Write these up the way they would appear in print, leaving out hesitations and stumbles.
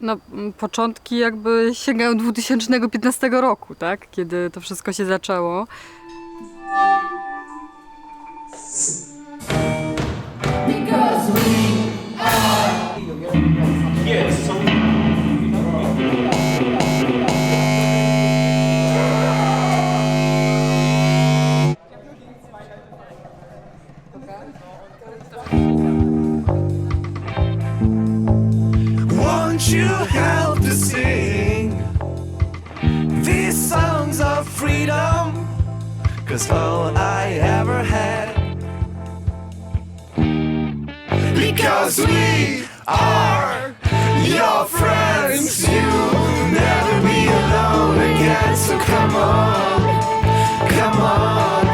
No, początki jakby sięgają 2015 roku, tak? Kiedy to wszystko się zaczęło. Won't you help to sing these songs of freedom? 'Cause all I ever had. Because we are your friends, you'll never be alone again. So come on, come on,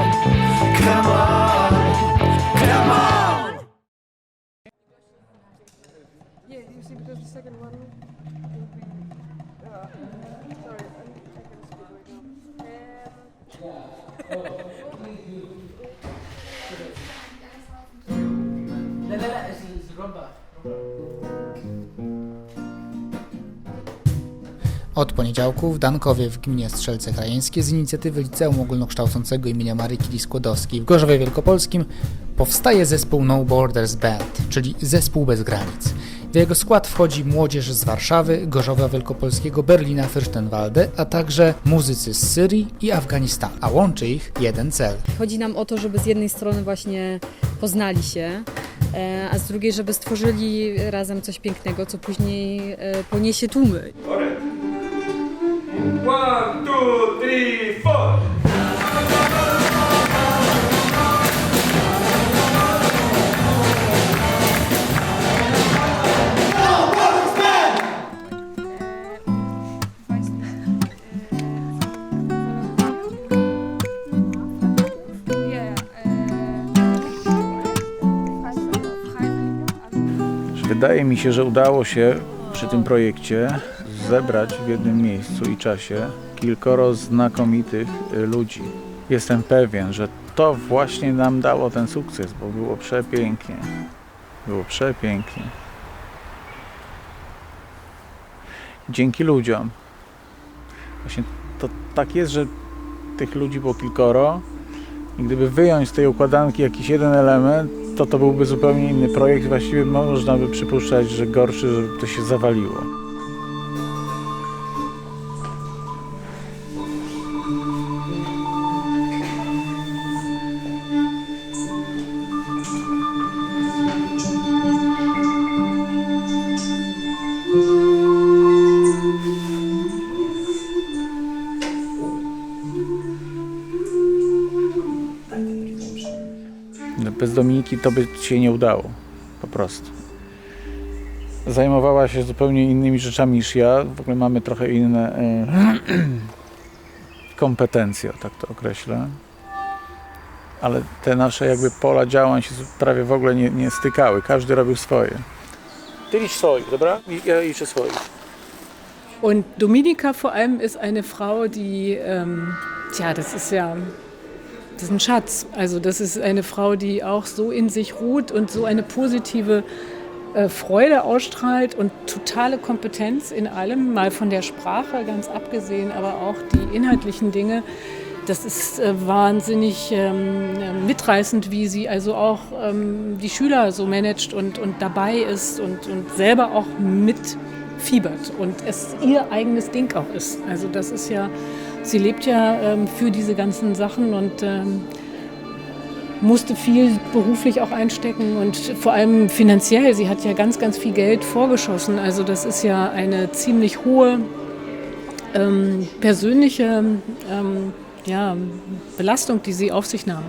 come on, come on. Yeah, do you see because the second one will be. Sorry, I'm taking a speed right now. لا لا لا الرمبة. Od poniedziałku w Dankowie w gminie Strzelce Krajeńskie z inicjatywy Liceum Ogólnokształcącego im. Marii Curie-Skłodowskiej w Gorzowie Wielkopolskim powstaje zespół No Borders Band, czyli zespół bez granic. W jego skład wchodzi młodzież z Warszawy, Gorzowa Wielkopolskiego, Berlina, Fürstenwalde, a także muzycy z Syrii i Afganistanu, a łączy ich jeden cel. Chodzi nam o to, żeby z jednej strony właśnie poznali się, a z drugiej, żeby stworzyli razem coś pięknego, co później poniesie tłumy. 1, 2, 3, 4. Wydaje mi się, że udało się przy tym projekcie zebrać w jednym miejscu i czasie kilkoro znakomitych ludzi. Jestem pewien, że to właśnie nam dało ten sukces, bo było przepięknie. Było przepięknie. Dzięki ludziom. Właśnie to tak jest, że tych ludzi było kilkoro i gdyby wyjąć z tej układanki jakiś jeden element, to byłby zupełnie inny projekt. Właściwie można by przypuszczać, że gorszy, żeby to się zawaliło. Bez Dominiki to by się nie udało, po prostu. Zajmowała się zupełnie innymi rzeczami niż ja. W ogóle mamy trochę inne kompetencje, tak to określę. Ale te nasze jakby pola działań się prawie w ogóle nie stykały. Każdy robił swoje. Ty licz swoich, dobra? Ja liczę swoich. Und Dominika vor allem ist eine Frau, die, das ist ein Schatz. Also das ist eine Frau, die auch so in sich ruht und so eine positive Freude ausstrahlt und totale Kompetenz in allem, mal von der Sprache ganz abgesehen, aber auch die inhaltlichen Dinge. Das ist wahnsinnig mitreißend, wie sie also auch die Schüler so managt und dabei ist und selber auch mitfiebert und es ihr eigenes Ding auch ist. Also das ist ja, sie lebt ja für diese ganzen Sachen und musste viel beruflich auch einstecken und vor allem finanziell. Sie hat ja ganz, ganz viel Geld vorgeschossen. Also das ist ja eine ziemlich hohe persönliche Belastung, die sie auf sich nahm.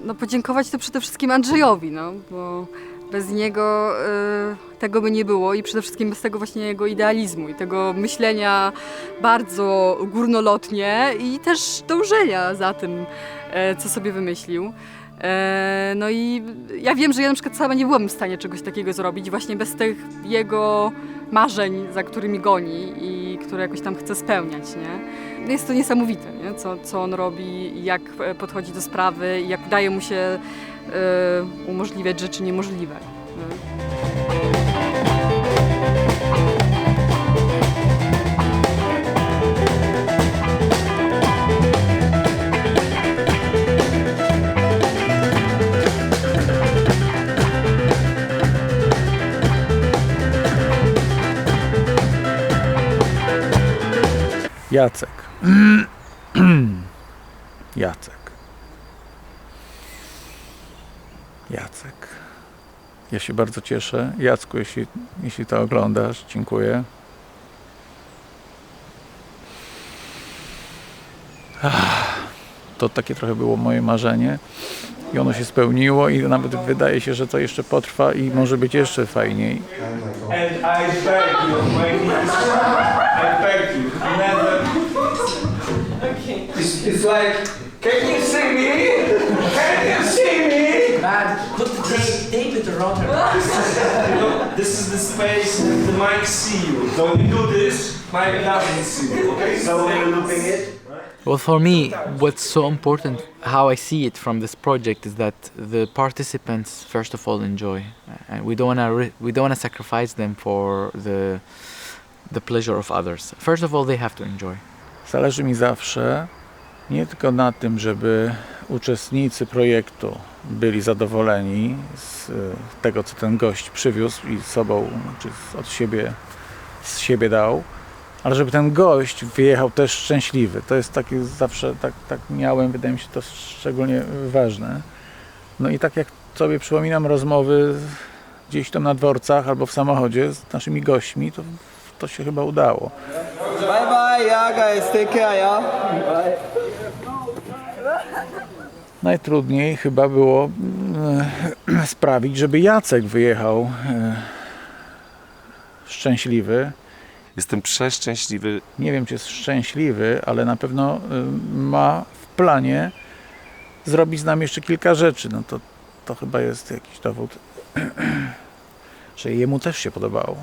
No, podziękować to przede wszystkim Andrzejowi, no, bo Bez niego tego by nie było i przede wszystkim bez tego właśnie jego idealizmu i tego myślenia bardzo górnolotnie i też dążenia za tym, co sobie wymyślił. No i ja wiem, że ja na przykład sama nie byłam w stanie czegoś takiego zrobić właśnie bez tych jego marzeń, za którymi goni i które jakoś tam chce spełniać, nie? Jest to niesamowite, nie? Co on robi, jak podchodzi do sprawy i jak udaje mu się umożliwiać rzeczy niemożliwe. Nie? Jacek. Jacek. Jacek. Ja się bardzo cieszę. Jacku, jeśli to oglądasz, dziękuję. To takie trochę było moje marzenie i ono się spełniło i nawet wydaje się, że to jeszcze potrwa i może być jeszcze fajniej. And I beg you, my knees, I beg you, never. It's like, can you see me? Can you see me? Man, put the tape it around her. This is the space and the mic see you. So when you do this, mic doesn't see you. Okay, so when you're looping it. Well, for me, what's so important, how I see it from this project, is that the participants, first of all, enjoy, and we don't wanna sacrifice them for the pleasure of others. First of all, they have to enjoy. Zależy mi zawsze nie tylko na tym, żeby uczestnicy projektu byli zadowoleni z tego, co ten gość przywiózł i sobą, czy z siebie dał, ale żeby ten gość wyjechał też szczęśliwy. To jest takie zawsze, tak miałem, wydaje mi się to szczególnie ważne. No i tak jak sobie przypominam rozmowy gdzieś tam na dworcach albo w samochodzie z naszymi gośćmi, to się chyba udało. Bye bye, yeah guys, take care, yeah. Bye. Najtrudniej chyba było sprawić, żeby Jacek wyjechał szczęśliwy. Jestem przeszczęśliwy. Nie wiem, czy jest szczęśliwy, ale na pewno ma w planie zrobić z nami jeszcze kilka rzeczy. No to chyba jest jakiś dowód, że jemu też się podobało.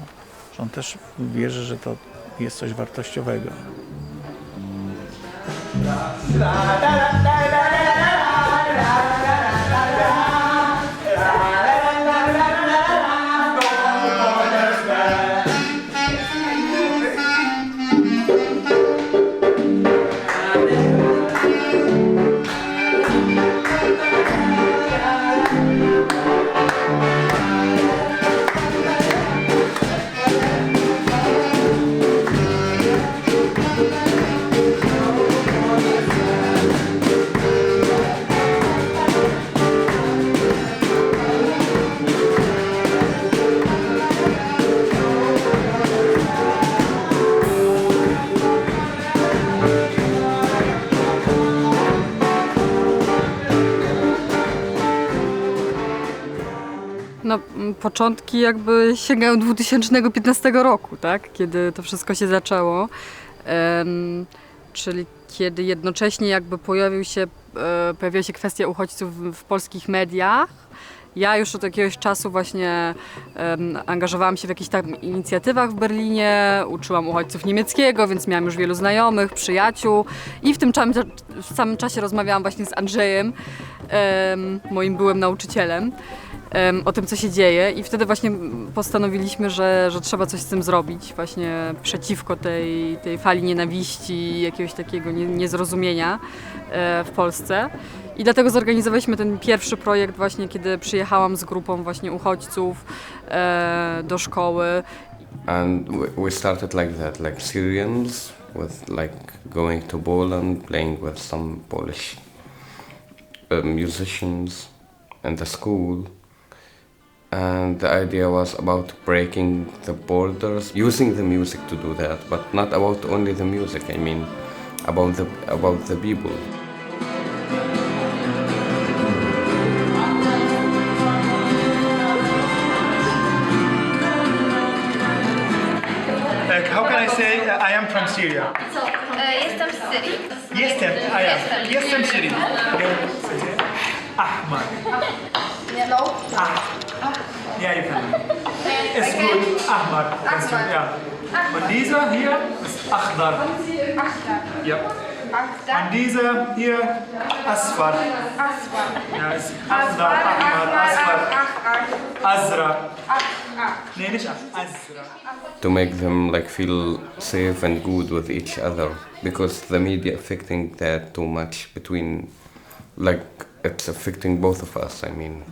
Że on też wierzy, że to jest coś wartościowego. No, początki jakby sięgają 2015 roku, tak? Kiedy to wszystko się zaczęło. Czyli kiedy jednocześnie jakby pojawiła się kwestia uchodźców w polskich mediach. Ja już od jakiegoś czasu właśnie angażowałam się w jakichś tam inicjatywach w Berlinie, uczyłam uchodźców niemieckiego, więc miałam już wielu znajomych, przyjaciół i w tym samym czasie rozmawiałam właśnie z Andrzejem, moim byłym nauczycielem, o tym, co się dzieje i wtedy właśnie postanowiliśmy, że trzeba coś z tym zrobić właśnie przeciwko tej fali nienawiści, jakiegoś takiego niezrozumienia w Polsce. I dlatego zorganizowaliśmy ten pierwszy projekt właśnie, kiedy przyjechałam z grupą właśnie uchodźców do szkoły. And we started like that, like Syrians, with like going to Poland, playing with some Polish musicians in the school. And the idea was about breaking the borders, using the music to do that, but not about only the music, I mean about the people. Syria. Jestem z Syrii. Jestem z Syrii. Ahmad. Yellow. Ja, you can. It's good. Ahmad. Yeah. Und dieser hier ist Akhdar. Ja. Und dieser hier Asfar. Ja, ist Akhdar, Ahmad, Asfar. Azra. Nee, nicht Azra. To make them like feel safe and good with each other, because the media affecting that too much between, like it's affecting both of us. I mean,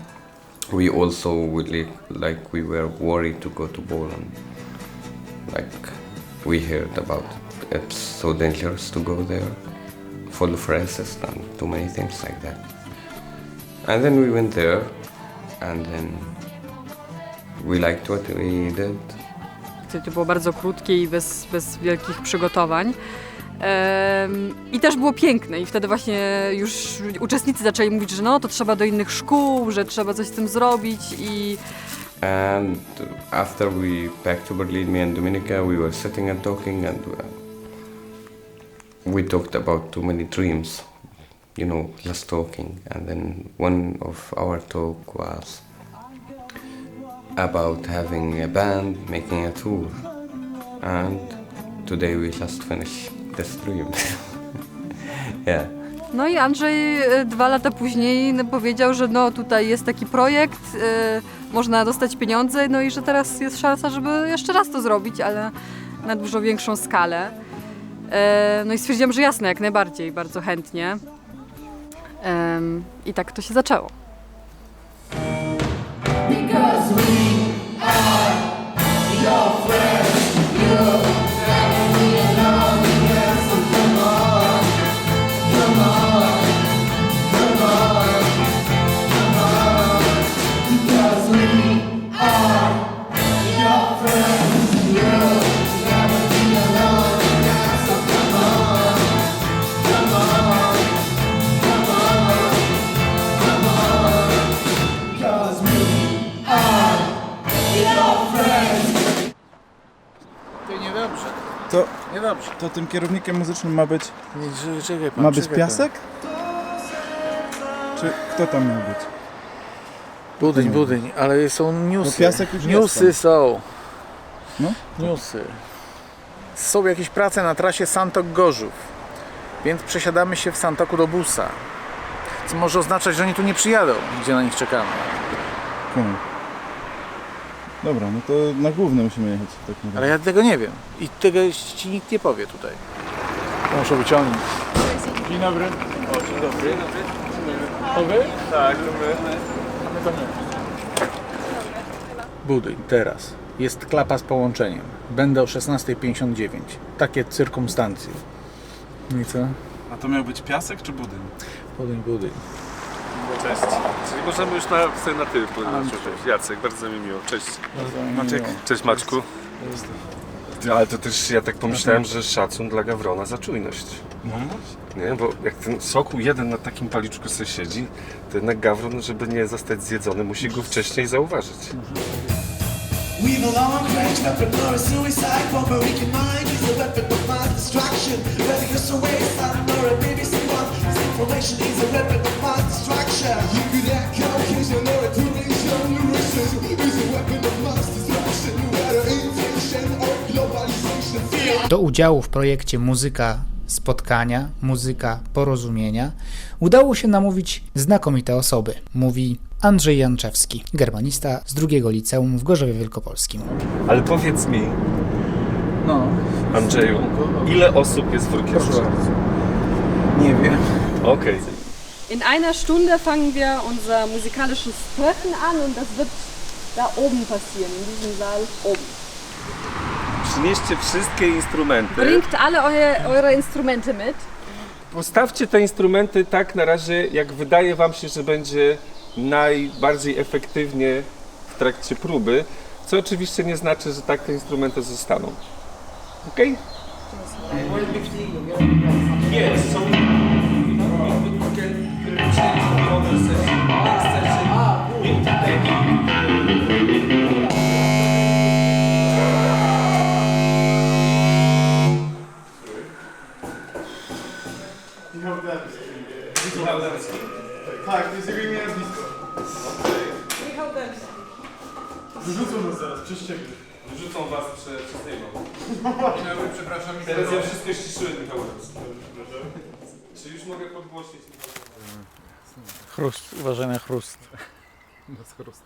we also would like we were worried to go to Poland. Like we heard about it's so dangerous to go there, full of racists and too many things like that. And then we went there, and then we liked what we did. To było bardzo krótkie i bez wielkich przygotowań. I też było piękne i wtedy właśnie już uczestnicy zaczęli mówić, że no to trzeba do innych szkół, że trzeba coś z tym zrobić i... And after we back to Berlin, me and Dominika, we were sitting and talking, and we talked about too many dreams, you know, just talking. And then one of our talk was about having a band, making a tour. And today we just finished this dream. Yeah. No i Andrzej 2 lata później powiedział, że no tutaj jest taki projekt, można dostać pieniądze, no i że teraz jest szansa, żeby jeszcze raz to zrobić, ale na dużo większą skalę. No i stwierdziłam, że jasne, jak najbardziej, bardzo chętnie. I tak to się zaczęło. Because we are your friends, you never be alone again. So come on, come on, come on, come on. Because we are your friends, you never be alone again. So come on, come on, come on, come on. Because we To niedobrze. To Niedobrze. To tym kierownikiem muzycznym ma być... Nie, czekaj pan, Ma być czekaj Piasek? Czy kto tam miał być? Budyń, ale są newsy. No Piasek już Newsy jest są. No? Newsy. Są jakieś prace na trasie Santok-Gorzów, więc przesiadamy się w Santoku do busa. Co może oznaczać, że oni tu nie przyjadą, gdzie na nich czekamy. Dobra, no to na główne musimy jechać. Tak naprawdę. Ale ja tego nie wiem i tego ci nikt nie powie tutaj. To muszę wyciągnąć. Dzień dobry. O, dzień dobry. To wy? Tak, to my. A my to my. Budyń, teraz. Jest klapa z połączeniem. Będę o 16:59. Takie cyrkumstancje. No i co? A to miał być Piasek czy Budyń? Budyń. Cześć. Czyli możemy już sobie na ty powiedzieć. Jacek, bardzo mi miło. Cześć. Maciek. Cześć Maćku. Ale to też ja tak pomyślałem, że szacun dla Gawrona za czujność. Nie, bo jak ten sokół jeden na takim paliczku sobie siedzi, to jednak Gawron, żeby nie zostać zjedzony, musi go wcześniej zauważyć. We belong, crash, weapon, or a suicide bomb, a weakened mind is a weapon of mass destruction. Whether you're so waste or a BBC one, this information is a weapon of mass destruction. You could act Caucasian or a Tunisian, racism is a weapon of mass destruction. Whether inflation or globalization. Do udziału w projekcie Muzyka Spotkania, Muzyka Porozumienia udało się namówić znakomite osoby, mówi Andrzej Janczewski, germanista z drugiego liceum w Gorzowie Wielkopolskim. Ale powiedz mi, Andrzeju, ile osób jest w orkiestrze? Nie wiem. Okay. In einer Stunde fangen wir unser musikalisches Treffen an und das wird da oben passieren, in diesem Saal oben. Przynieście wszystkie instrumenty. Bringt alle eure Instrumente mit. Postawcie te instrumenty tak na razie, jak wydaje wam się, że będzie najbardziej efektywnie w trakcie próby, co oczywiście nie znaczy, że tak te instrumenty zostaną. Okej? Yes, so we can change the other session. Next session. Tak, to jest jego imię i nazwisko. Michał Dębski. Wyrzucą nas zaraz, przez ciebie. Wyrzucą was przez niego. Przepraszam, Teraz ja wszystko ściszyłem, Michał. Czy już mogę podgłosić? Chrust, uważaj na chrust. No chrust.